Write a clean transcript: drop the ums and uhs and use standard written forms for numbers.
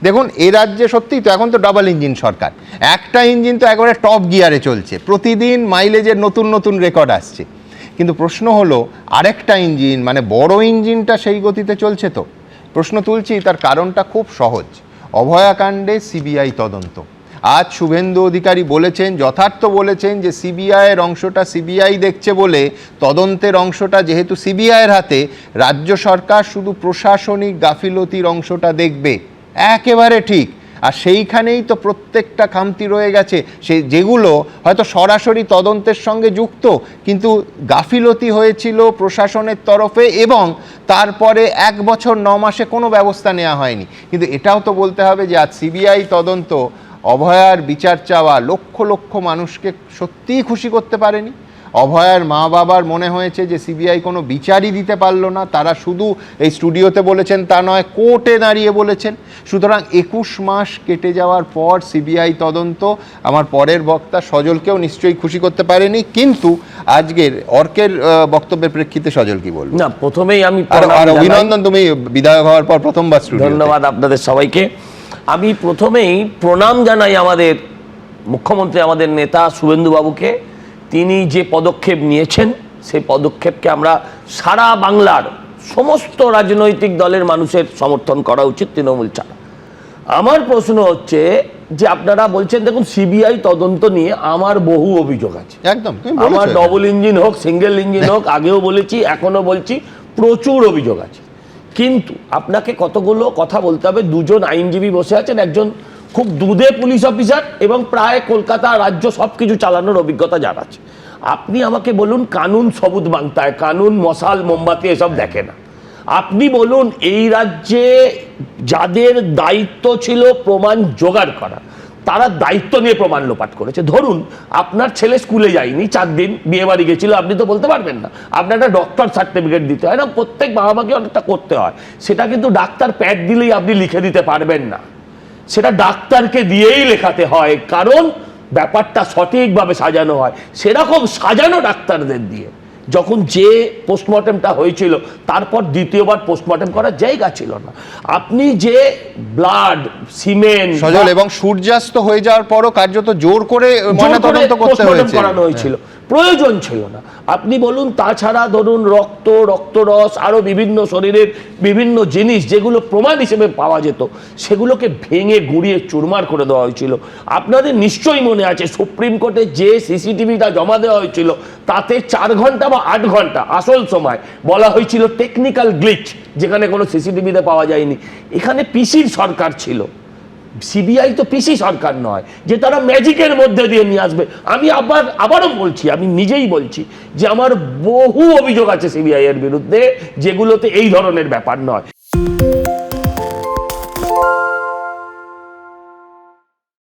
দেখুন এ রাজ্যে সত্যিই তো এখন তো ডাবল ইঞ্জিন সরকার, একটা ইঞ্জিন তো একেবারে টপ গিয়ারে চলছে, প্রতিদিন মাইলেজের নতুন নতুন রেকর্ড আসছে, কিন্তু প্রশ্ন হলো আরেকটা ইঞ্জিন মানে বড় ইঞ্জিনটা সেই গতিতে চলছে তো? প্রশ্ন তুলছি, তার কারণটা খুব সহজ, অভয়াকাণ্ডে সিবিআই তদন্ত। আজ শুভেন্দু অধিকারী বলেছেন, যথার্থ বলেছেন, যে সিবিআইয়ের অংশটা সিবিআই দেখছে বলে তদন্তের অংশটা যেহেতু সিবিআইয়ের হাতে, রাজ্য সরকার শুধু প্রশাসনিক গাফিলতির অংশটা দেখবে। একেবারে ঠিক। আর সেইখানেই তো প্রত্যেকটা খামতি রয়ে গেছে, সেই যেগুলো হয়তো সরাসরি তদন্তের সঙ্গে যুক্ত, কিন্তু গাফিলতি হয়েছিল প্রশাসনের তরফে এবং তারপরে 1 বছর 9 মাসে কোনো ব্যবস্থা নেওয়া হয়নি। কিন্তু এটাও তো বলতে হবে যে আজ সিবিআই তদন্ত অভয়ার বিচার চাওয়া লক্ষ লক্ষ মানুষকে সত্যিই খুশি করতে পারেনি। অভয়ার মা বাবার মনে হয়েছে যে সিবিআই কোনো বিচারই দিতে পারলো না, তারা শুধু এই স্টুডিওতে বলেছেন তা নয়, কোর্টে দাঁড়িয়ে বলেছেন। সুতরাং 21 মাস কেটে যাওয়ার পর সিবিআই তদন্ত আমার পরের বক্তা সজলকেও নিশ্চয়ই খুশি করতে পারেনি, কিন্তু আজকের অর্কের বক্তব্যের প্রেক্ষিতে সজল কি বলবো? না, প্রথমেই আমি অভিনন্দন, তুমি বিধায়ক হওয়ার পর প্রথমবার স্টুডিও। ধন্যবাদ আপনাদের সবাইকে। আমি প্রথমেই প্রণাম জানাই আমাদের মুখ্যমন্ত্রী, আমাদের নেতা শুভেন্দুবাবুকে। তিনি যে পদক্ষেপ নিয়েছেন সেই পদক্ষেপকে আমরা সারা বাংলার সমস্ত রাজনৈতিক দলের মানুষের সমর্থন করা উচিত, তৃণমূল ছাড়া। আমার প্রশ্ন হচ্ছে যে আপনারা বলছেন, দেখুন সিবিআই তদন্ত নিয়ে আমার বহু অভিযোগ আছে। একদম, আমার ডবল ইঞ্জিন হোক, সিঙ্গেল ইঞ্জিন হোক, আগেও বলেছি, এখনো বলছি, প্রচুর অভিযোগ আছে। কিন্তু আপনাকে কতগুলো কথা বলতে হবে। দুজন আইনজীবী বসে আছেন, একজন খুব দুধে পুলিশ অফিসার এবং প্রায় কলকাতা রাজ্য সব কিছু চালানোর অভিজ্ঞতা যার আছে। আপনি আমাকে বলুন, কানুন সবুজ মানতা হয়, কানুন মশাল মোমবাতি এসব দেখে না। আপনি বলুন, এই রাজ্যে যাদের দায়িত্ব ছিল প্রমাণ জোগাড় করা, তারা দায়িত্ব নিয়ে প্রমাণ লোপাট করেছে। ধরুন আপনার ছেলে স্কুলে যায়নি, 4 দিন বিয়ে বাড়ি গেছিল, আপনি তো বলতে পারবেন না, আপনার একটা ডক্টর সার্টিফিকেট দিতে হয় না, প্রত্যেক বাবা মাকে অনেকটা করতে হয়। সেটা কিন্তু ডাক্তার প্যাড দিলেই আপনি লিখে দিতে পারবেন না, সেটা ডাক্তারকে দিয়েই লেখাতে হয়, কারণ ব্যাপারটা সঠিকভাবে সাজানো হয়। সেরকম সাজানো ডাক্তারদের দিয়ে যখন যে পোস্টমর্টেমটা হয়েছিল, তারপর দ্বিতীয়বার পোস্টমর্টেম করার জায়গা ছিল না। আপনি যে ব্লাড, সিমেন্ট সজল এবং সূর্যাস্ত হয়ে যাওয়ার পরও কার্যত জোর করে ময়নাতদন্ত করতে হয়েছে, করানো হয়েছিল, প্রয়োজন ছিল না। আপনি বলুন, তাছাড়া ধরুন রক্ত, রক্তরস, আরো বিভিন্ন শরীরের বিভিন্ন জিনিস যেগুলো প্রমাণ হিসেবে পাওয়া যেত, সেগুলোকে ভেঙে গুঁড়িয়ে চুরমার করে দেওয়া হয়েছিল। আপনাদের নিশ্চয়ই মনে আছে, সুপ্রিম কোর্টে যে সিসিটিভিটা জমা দেওয়া হয়েছিল, তাতে 4 ঘন্টা বা 8 ঘন্টা আসল সময় বলা হয়েছিল টেকনিক্যাল গ্লিচ, যেখানে কোনো সিসিটিভিতে পাওয়া যায়নি। এখানে পিসির সরকার ছিল, সিবিআই তো পিসি সরকার নয় যে তারা ম্যাজিকের মধ্যে দিয়ে নিয়ে আসবে। আমি আবারও বলছি, আমি নিজেই বলছি যে আমার বহু অভিযোগ আছে সিবিআই এর বিরুদ্ধে, যেগুলোতে এই ধরনের ব্যাপার নয়।